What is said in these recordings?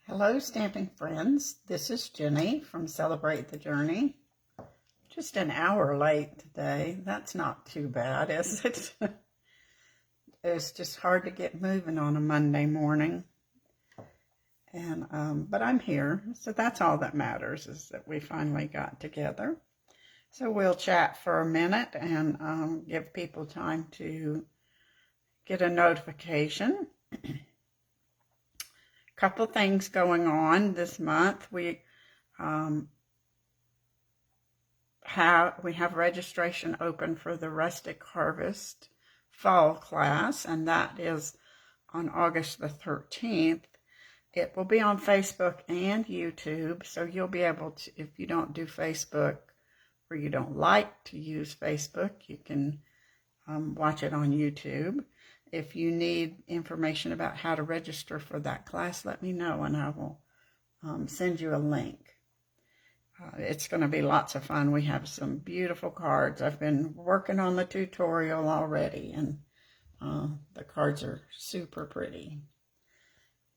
Hello, Stamping friends. This is Jenny from Celebrate the Journey. Just an hour late today. That's not too bad, is it? It's just hard to get moving on a Monday morning. But I'm here, so that's all that matters, is that we finally got together. So we'll chat for a minute and give people time to get a notification. Couple things going on this month. We have registration open for the Rustic Harvest fall class, and that is on August the 13th. It will be on Facebook and YouTube, so you'll be able to, if you don't do Facebook or you don't like to use Facebook, you can watch it on YouTube. If you need information about how to register for that class, let me know and I will send you a link. It's going to be lots of fun. We have some beautiful cards. I've been working on the tutorial already, and the cards are super pretty.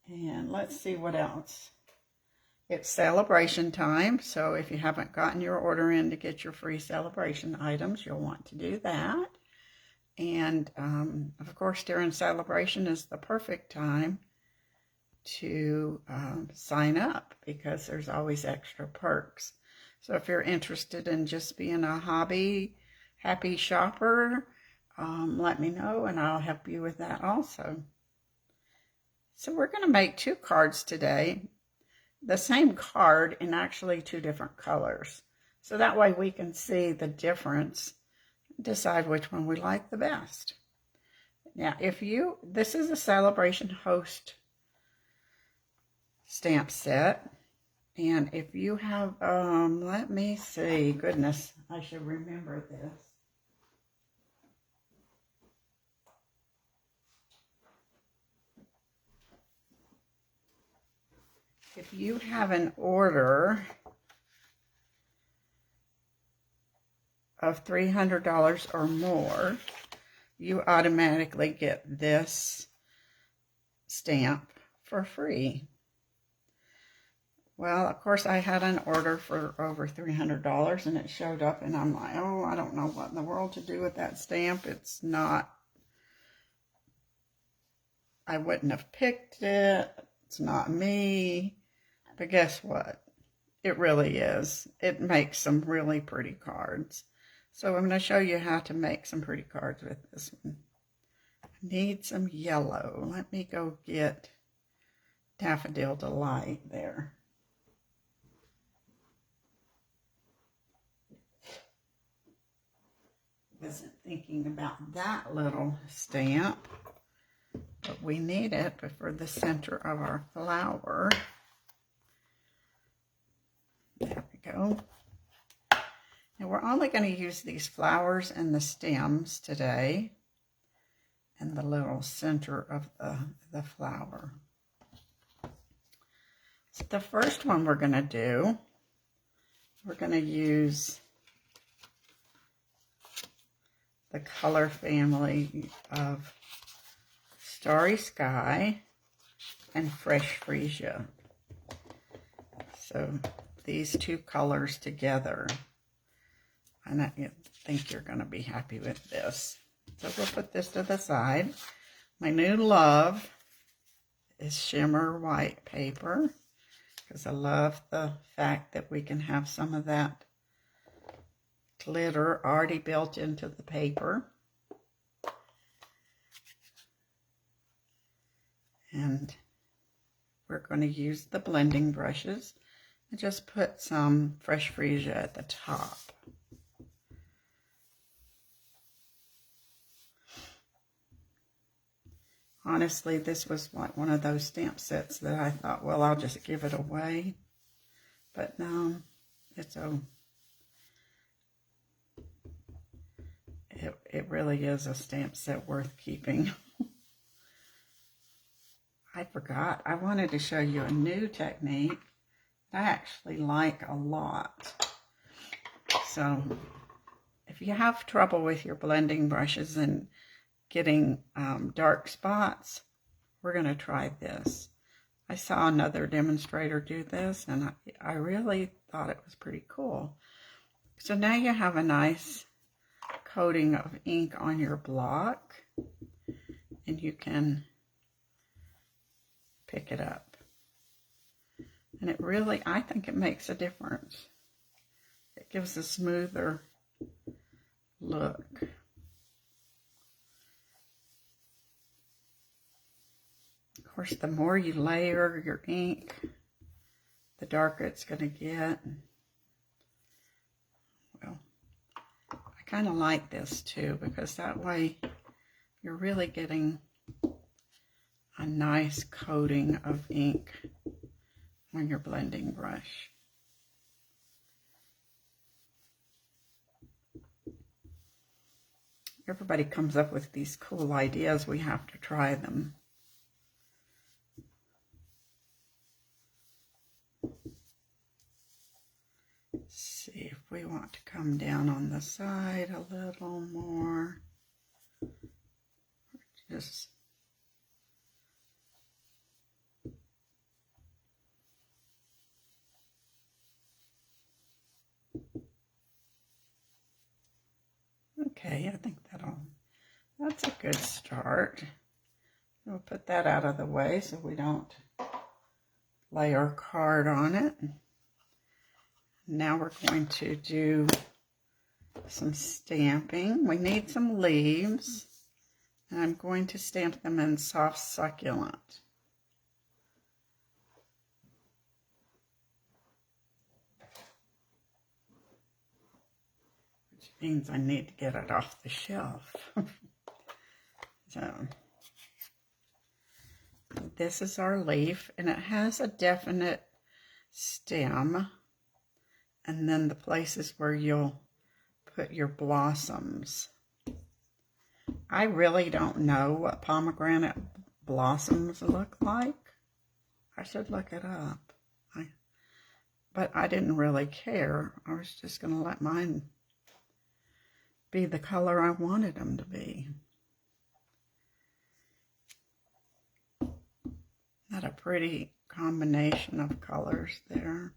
And let's see what else. It's celebration time, so if you haven't gotten your order in to get your free celebration items, you'll want to do that. And, of course, during celebration is the perfect time to sign up, because there's always extra perks. So if you're interested in just being a happy shopper, let me know and I'll help you with that also. So we're going to make 2 cards today, the same card in actually 2 different colors. So that way we can see the difference, decide which one we like the best. Now, this is a Celebration Host stamp set, and if you have, let me see, goodness, I should remember this. If you have an order of $300 or more, you automatically get this stamp for free. Well, of course, I had an order for over $300 and it showed up, and I'm like, oh, I don't know what in the world to do with that stamp. It's not, I wouldn't have picked it. It's not me. But guess what? It really is. It makes some really pretty cards. So I'm going to show you how to make some pretty cards with this one. I need some yellow. Let me go get Daffodil Delight there. Wasn't thinking about that little stamp, but we need it for the center of our flower. There we go. Now we're only going to use these flowers and the stems today, and the little center of the flower. So the first one we're going to do, we're going to use the color family of Starry Sky and Fresh Freesia. So these 2 colors together, and I think you're going to be happy with this. So we'll put this to the side. My new love is shimmer white paper, because I love the fact that we can have some of that glitter already built into the paper. And we're going to use the blending brushes and just put some Fresh Freesia at the top. Honestly, this was like one of those stamp sets that I thought, well, I'll just give it away. But no, it really is a stamp set worth keeping. I forgot, I wanted to show you a new technique I actually like a lot. So if you have trouble with your blending brushes and getting dark spots, we're going to try this. I saw another demonstrator do this, and I really thought it was pretty cool. So now you have a nice coating of ink on your block, and you can pick it up. And it really, I think it makes a difference. It gives a smoother look. Of course, the more you layer your ink, the darker it's going to get. Well, I kind of like this too, because that way you're really getting a nice coating of ink on your blending brush. Everybody comes up with these cool ideas. We have to try them. Let's see if we want to come down on the side a little more. Just okay, I think that's a good start. We'll put that out of the way so we don't lay our card on it. Now we're going to do some stamping. We need some leaves, and I'm going to stamp them in soft succulent. Which means I need to get it off the shelf. So this is our leaf, and it has a definite stem, and then the places where you'll put your blossoms. I really don't know what pomegranate blossoms look like. I should look it up. But I didn't really care. I was just going to let mine be the color I wanted them to be. Not a pretty combination of colors there.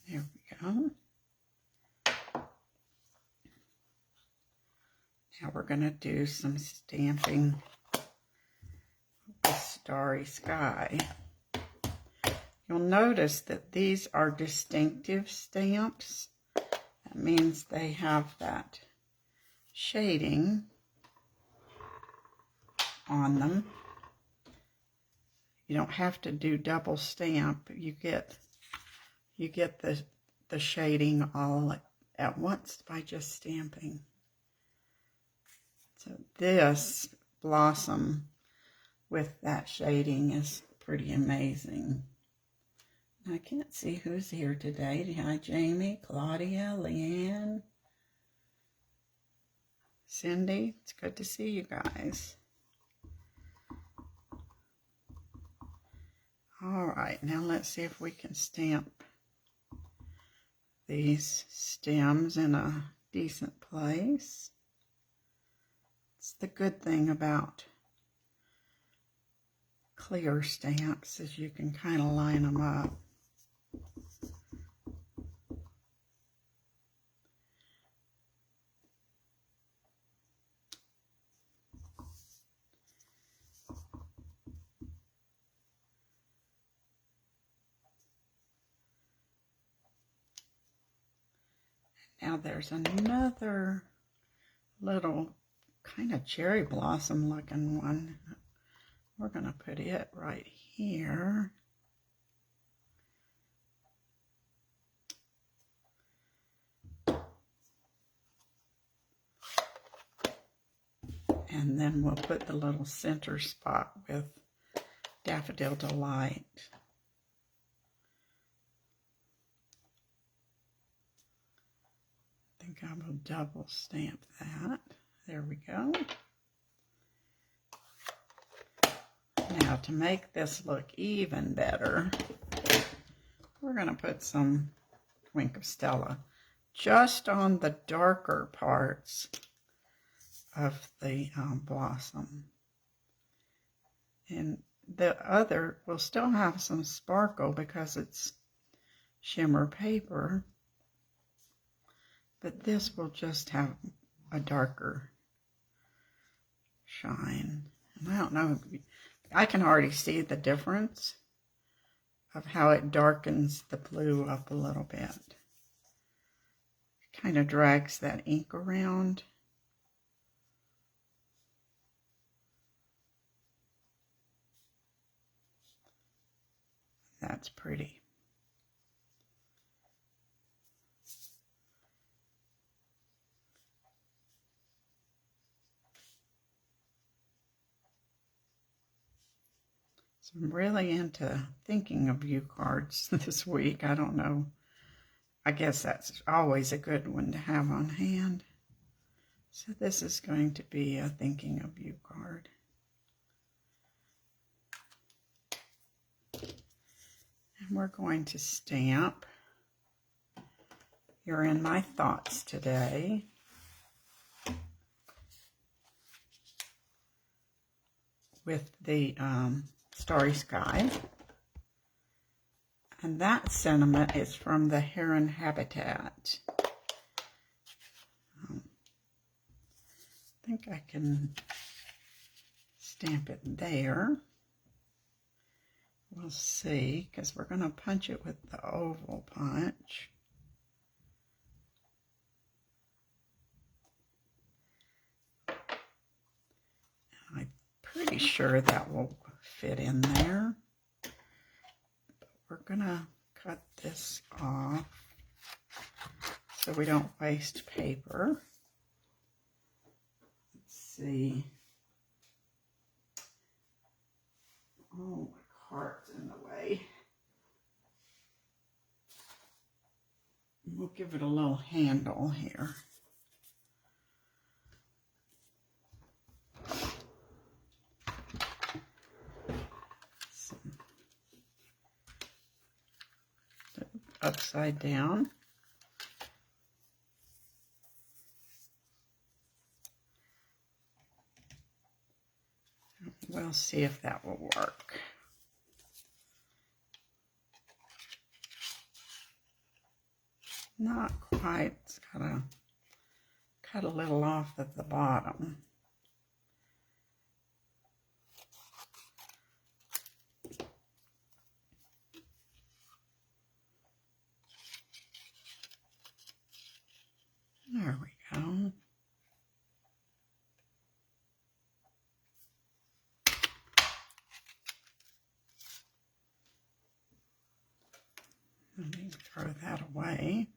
There we go. Now we're going to do some stamping with Starry Sky. You'll notice that these are distinctive stamps. That means they have that shading on them. You don't have to do double stamp. You get the shading all at once by just stamping. So this blossom with that shading is pretty amazing. I can't see who's here today. Hi, Jamie, Claudia, Leanne, Cindy. It's good to see you guys. All right, now let's see if we can stamp these stems in a decent place. It's the good thing about clear stamps is you can kind of line them up. Now there's another little kind of cherry blossom looking one. We're going to put it right here. And then we'll put the little center spot with Daffodil Delight. I think I will double stamp that. There we go. Now to make this look even better, we're going to put some Wink of Stella just on the darker parts of the blossom. And the other will still have some sparkle because it's shimmer paper, but this will just have a darker shine. And I don't know, I can already see the difference of how it darkens the blue up a little bit. It kind of drags that ink around. That's pretty. So I'm really into thinking of you cards this week. I don't know. I guess that's always a good one to have on hand. So this is going to be a thinking of you card. And we're going to stamp "You're in my thoughts today" with the Starry Sky. And that sentiment is from the Heron Habitat. I think I can stamp it there. We'll see, because we're going to punch it with the oval punch. I'm pretty sure that will fit in there. But we're going to cut this off so we don't waste paper. Let's see. Oh, my card's in the way. We'll give it a little handle here. Upside down. We'll see if that will work. Not quite. It's got to cut a little off at the bottom. There we go. Let me throw that away.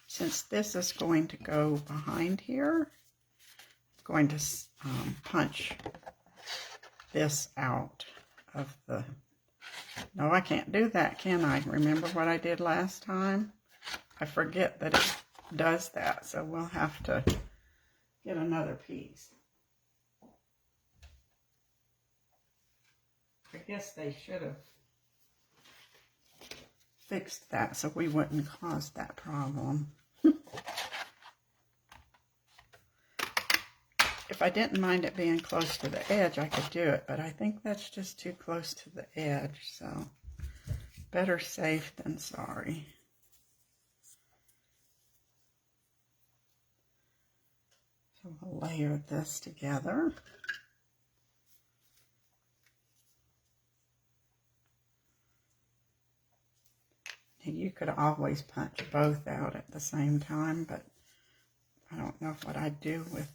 Since this is going to go behind here, I'm going to punch this out of the... No, I can't do that, can I? Remember what I did last time? I forget that it does that, so we'll have to get another piece. I guess they should have fixed that so we wouldn't cause that problem. If I didn't mind it being close to the edge, I could do it, but I think that's just too close to the edge, so better safe than sorry. So we'll layer this together. And you could always punch both out at the same time, but I don't know what I'd do with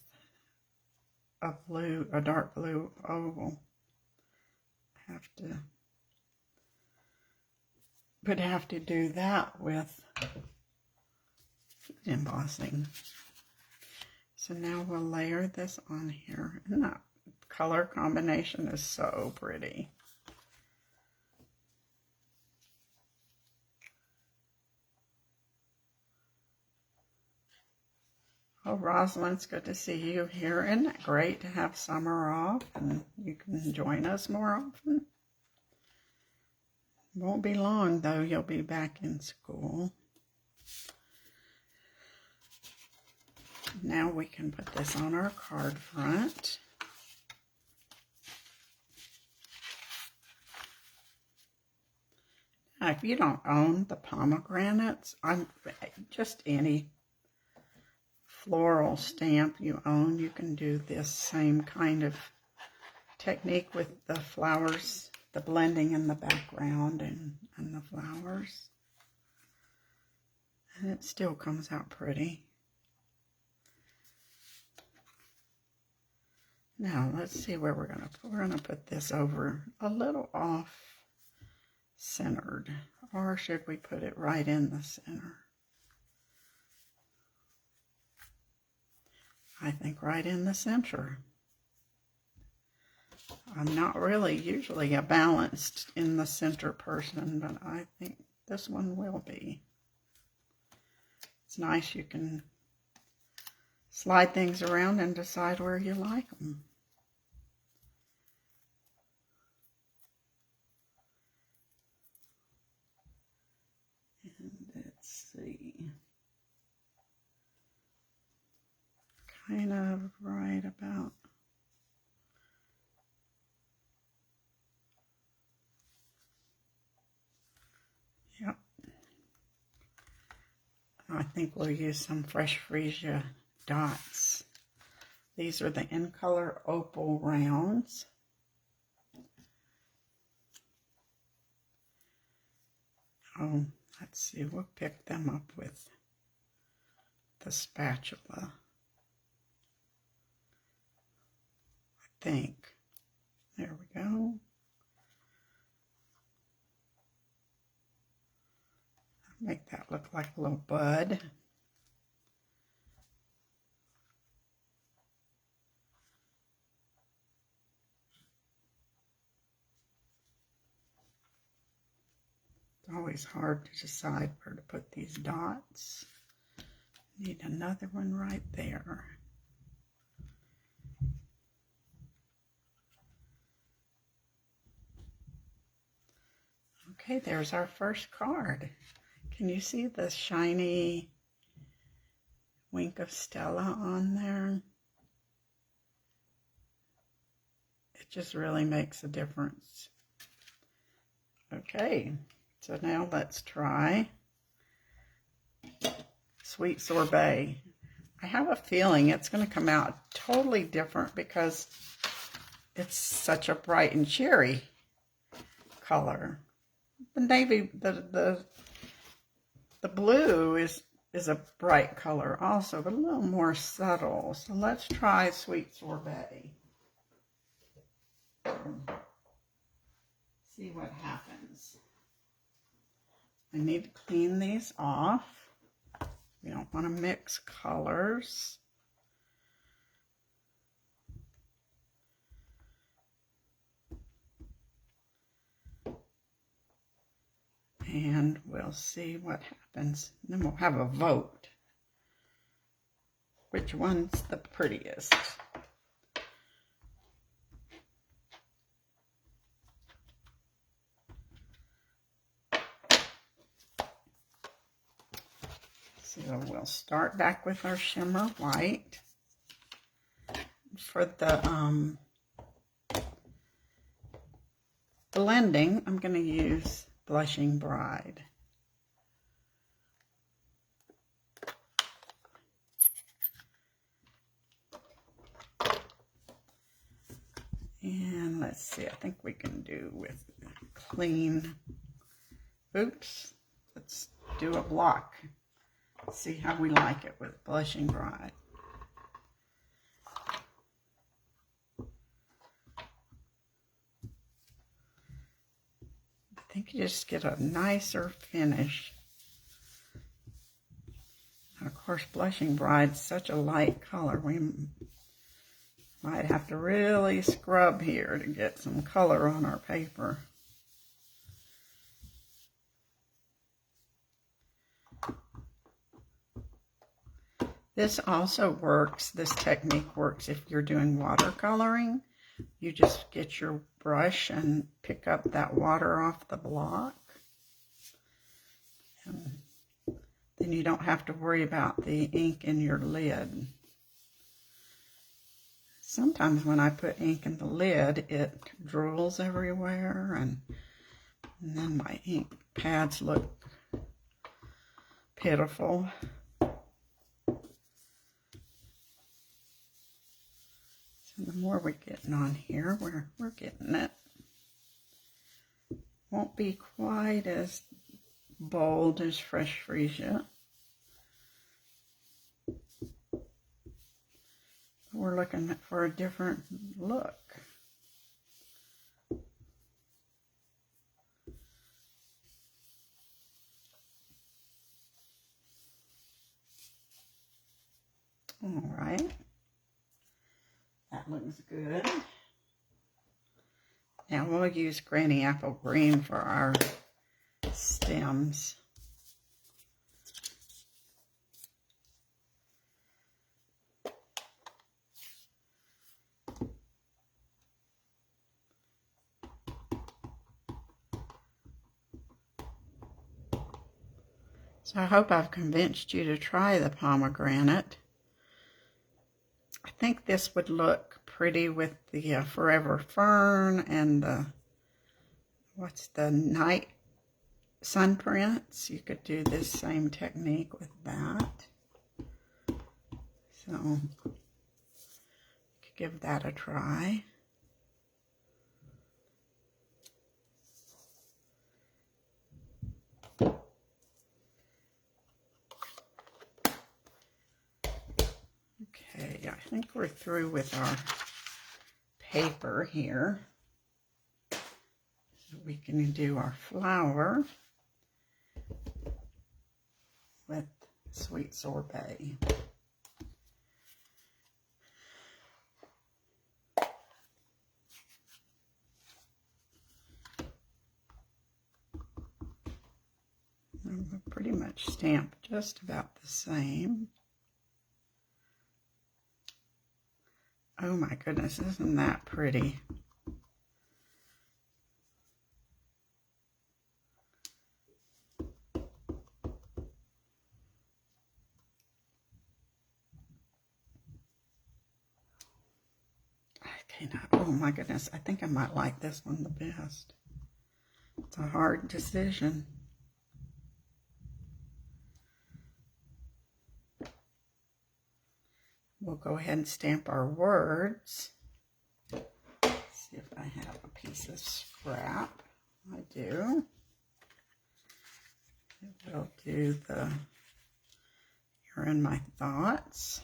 a dark blue oval. Would have to do that with embossing. So now we'll layer this on here. And that color combination is so pretty. All right. Rosalind, it's good to see you here. Isn't it great to have summer off and you can join us more often? Won't be long though, you'll be back in school. Now we can put this on our card front. Now, if you don't own the pomegranates, just any floral stamp you own, you can do this same kind of technique with the flowers, the blending in the background and the flowers. And it still comes out pretty. Now let's see where we're gonna put this over a little off centered, or should we put it right in the center? I think right in the center. I'm not really usually a balanced in the center person, but I think this one will be. It's nice, you can slide things around and decide where you like them. And let's see. Kind of right about. Yep. I think we'll use some fresh freesia dots. These are the In Color Opal rounds. Oh, let's see, we'll pick them up with the spatula, I think. There we go. Make that look like a little bud. It's always hard to decide where to put these dots. Need another one right there. Okay, there's our first card. Can you see the shiny wink of Stella on there? It just really makes a difference. Okay, so now let's try Sweet Sorbet. I have a feeling it's going to come out totally different because it's such a bright and cheery color. The navy, the blue is a bright color also, but a little more subtle. So let's try Sweet Sorbet. See what happens. I need to clean these off. We don't want to mix colors. And we'll see what happens. Then we'll have a vote. Which one's the prettiest? So we'll start back with our shimmer white. For the blending, I'm going to use Blushing Bride. And let's see, I think we can do with clean. Oops, let's do a block. See how we like it with Blushing Bride. I think you just get a nicer finish. And of course, Blushing Bride's such a light color. We might have to really scrub here to get some color on our paper. This also works, this technique works if you're doing watercoloring. You just get your brush and pick up that water off the block. And then you don't have to worry about the ink in your lid. Sometimes when I put ink in the lid, it drools everywhere, and then my ink pads look pitiful. So the more we're getting on here, we're getting it. Won't be quite as bold as Fresh Freesia. We're looking for a different look. All right. That looks good. Now we'll use Granny Apple Green for our stems. So I hope I've convinced you to try the pomegranate. I think this would look pretty with the Forever Fern and the, what's the night sun prints. You could do this same technique with that. So you could give that a try. Okay, I think we're through with our paper here. So we can do our flower with Sweet Sorbet. And we'll pretty much stamp just about the same. Oh my goodness, isn't that pretty? Okay, now, oh my goodness, I think I might like this one the best. It's a hard decision. We'll go ahead and stamp our words. See if I have a piece of scrap. I do. We'll do the You're in My Thoughts.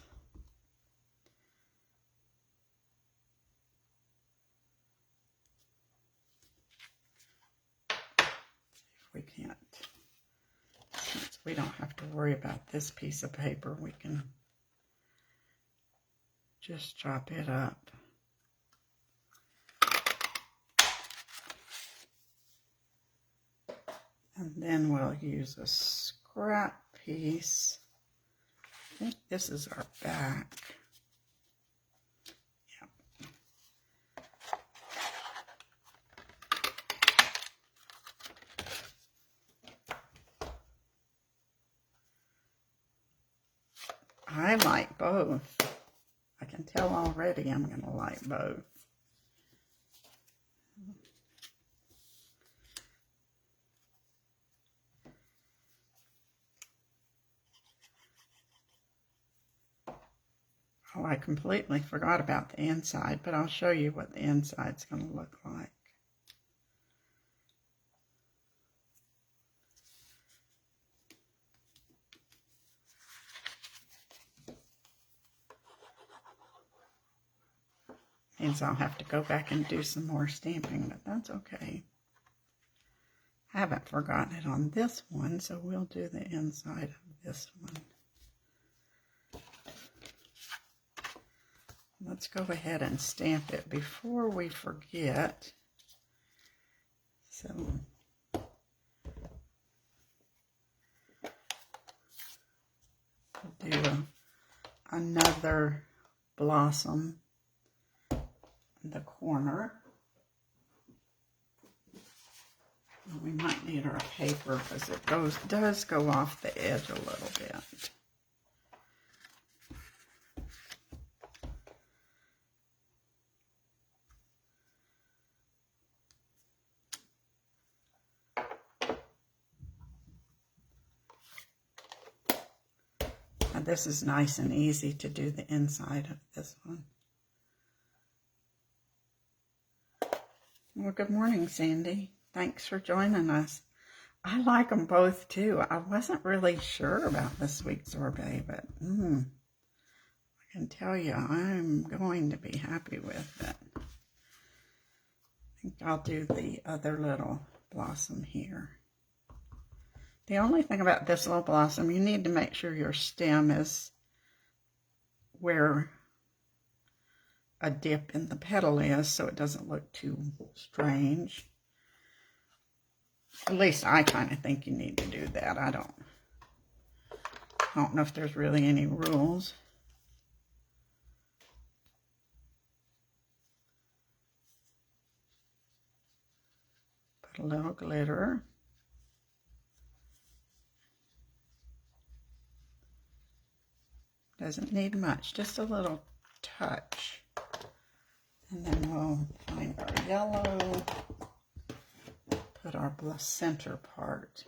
If we can't, since we don't have to worry about this piece of paper, we can just chop it up. And then we'll use a scrap piece. I think this is our back. Yep. I like both. I can tell already I'm going to like both. Oh, I completely forgot about the inside, but I'll show you what the inside's going to look like. Means I'll have to go back and do some more stamping, but that's okay. I haven't forgotten it on this one, so we'll do the inside of this one. Let's go ahead and stamp it before we forget. So we'll do another blossom in the corner. We might need our paper because it does go off the edge a little bit. Now this is nice and easy to do the inside of this one. Well, good morning, Sandy. Thanks for joining us. I like them both too. I wasn't really sure about the sweet sorbet, but I can tell you I'm going to be happy with it. I think I'll do the other little blossom here. The only thing about this little blossom, you need to make sure your stem is where a dip in the petal is so it doesn't look too strange. At least I kind of think you need to do that. I don't know if there's really any rules. Put a little glitter. Doesn't need much, just a little touch. And then we'll find our yellow, put our center part.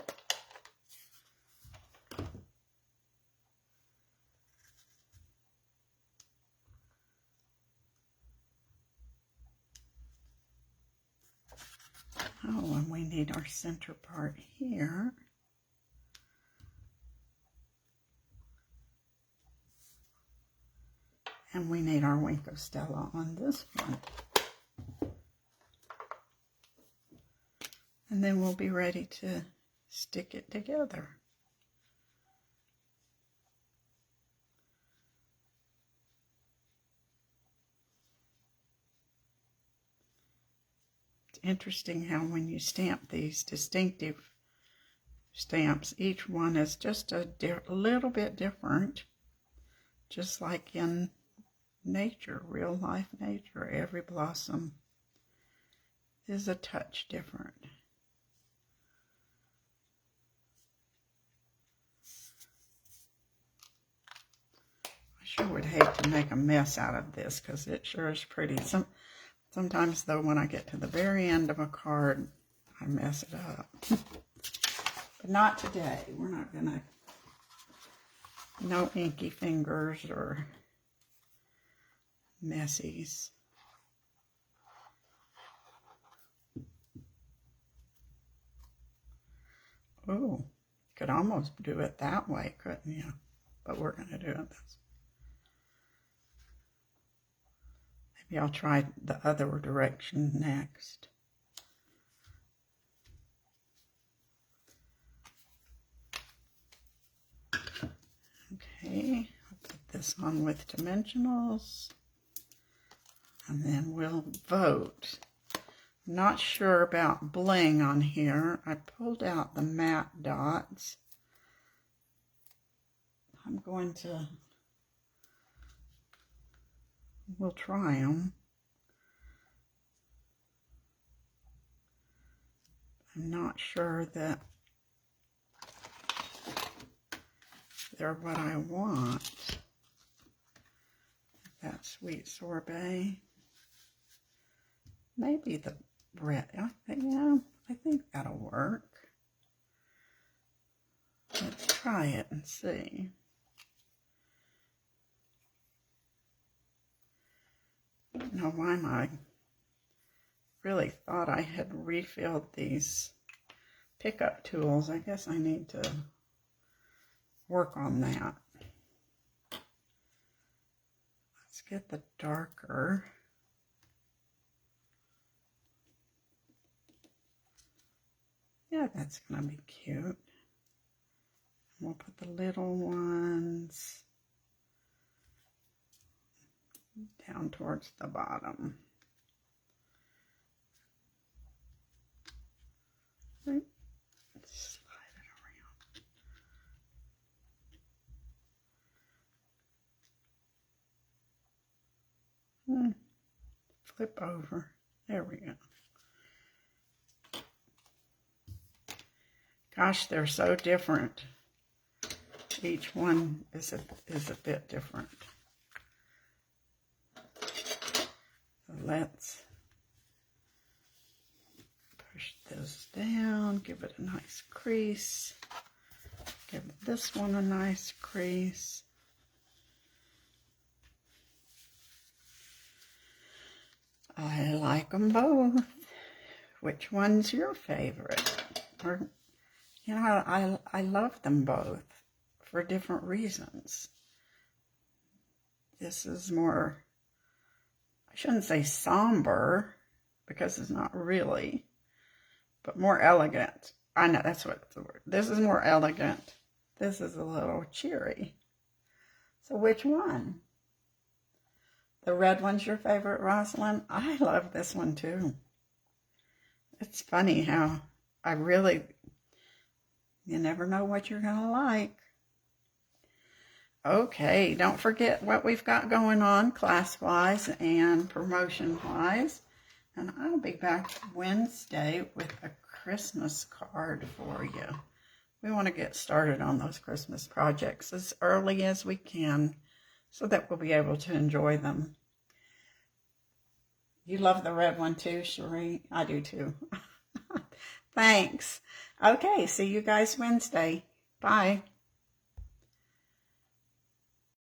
Oh, and we need our center part here. And we need our Wink of Stella on this one. And then we'll be ready to stick it together. It's interesting how when you stamp these distinctive stamps, each one is just a little bit different, just like in nature, real life nature. Every blossom is a touch different. I sure would hate to make a mess out of this because it sure is pretty. Sometimes though, when I get to the very end of a card, I mess it up. But not today. We're not gonna, no inky fingers or messies. Oh, could almost do it that way, couldn't you? But we're going to do it this. Maybe I'll try the other direction next. Okay, I'll put this on with dimensionals. And then we'll vote. I'm not sure about bling on here. I pulled out the matte dots. I'm going to, we'll try them. I'm not sure that they're what I want. That sweet sorbet. Maybe the red. Yeah, I think that'll work. Let's try it and see. I don't know why I really thought I had refilled these pickup tools. I guess I need to work on that. Let's get the darker. Yeah, that's gonna be cute. We'll put the little ones down towards the bottom. Right. Slide it around. flip over. There we go. Gosh, they're so different. Each one is a bit different. So let's push this down, give it a nice crease. Give this one a nice crease. I like them both. Which one's your favorite? Or, you know, I love them both for different reasons. This is more, I shouldn't say somber, because it's not really, but more elegant. I know, that's what the word. This is more elegant. This is a little cheery. So which one? The red one's your favorite, Rosalind? I love this one too. It's funny how you never know what you're going to like. Okay, don't forget what we've got going on class-wise and promotion-wise. And I'll be back Wednesday with a Christmas card for you. We want to get started on those Christmas projects as early as we can so that we'll be able to enjoy them. You love the red one too, Cherie? I do too. Thanks. Okay, see you guys Wednesday. Bye.